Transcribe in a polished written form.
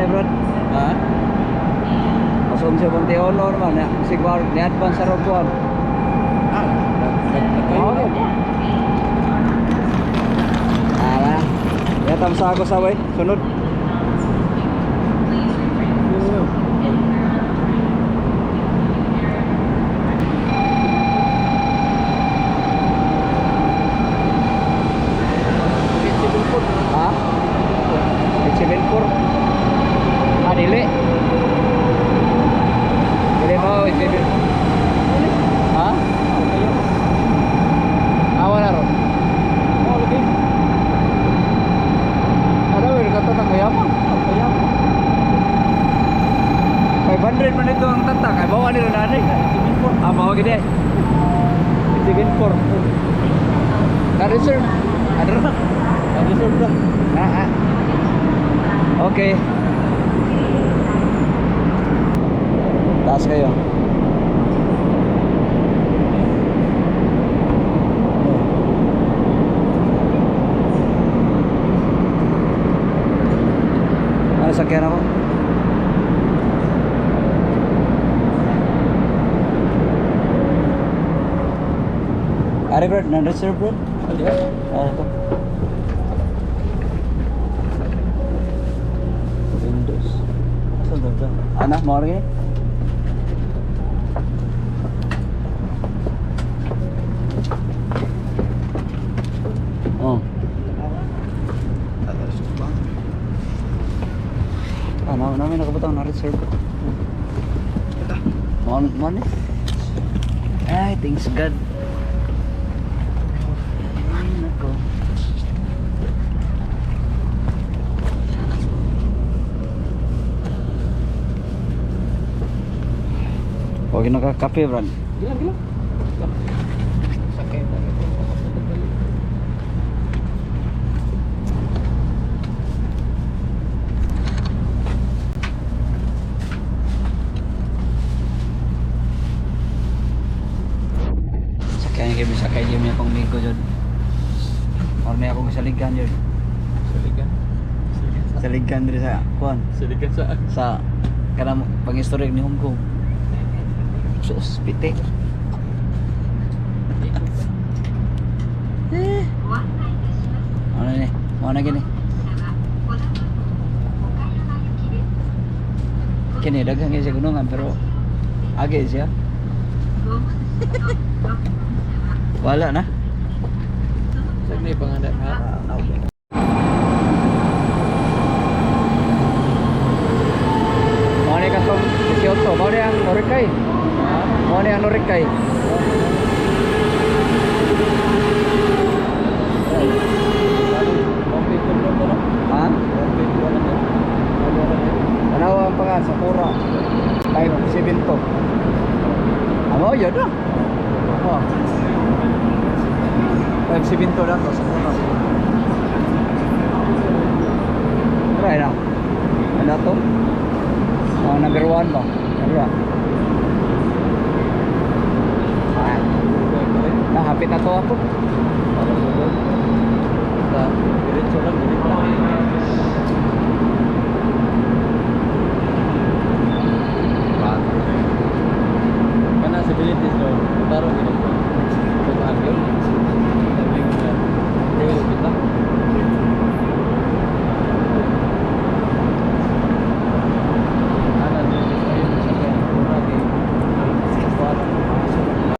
na bro. Ha? Pasong siya kung tiolo naman. Siguro, ni-advance sa robuan. Ah, Okay. Ala. Yatam sa ako sa way. Sunod. Ha? 874. Ah, dili. Dili mo, 874. Ha? Awan na ron. Oh, lagi. Ada wala ka tatak kaya mo? Kaya mo. 500 man ito ang tatak. Ay bawa nila nanay. 74. Ah, bawa gini. 74. Na-reserve. Ano na? Na-reserve na. Ah. Okay. Taas kayo. Ano sakyan ako? Ari bro, na-reserve bro? Ah, ito. Windows. Saan ito? Anak, mau lagi? Oh. Namin nakabutang na-reserve ko. Money. Ay, thanks God. Ay, nako. Huwag nakakape, Brad. Gila. Sakay pa rin. Sakay niya akong mingko dyan. Or may akong saligan dyan. Saligan? Saligan dyan sa kuhan. Saligan saan? Sa kanang pang-historic ni Hong Kong. Sus, pitik. Ano ni? Mana gini? Kini dagang siya gunungan pero agi siya. Wala na. Saan na yung pangalan ha? Mau ni katong 18, mau ni ang Norikay. Mau ni ang Norikay. Ha? Ano ang pangalan sa Pura? 572. Ano yun na? Oh. 572 lang to sa Pura. Try na. Ano to? Oh, number 1 ba? Ano? Hapit na to ako.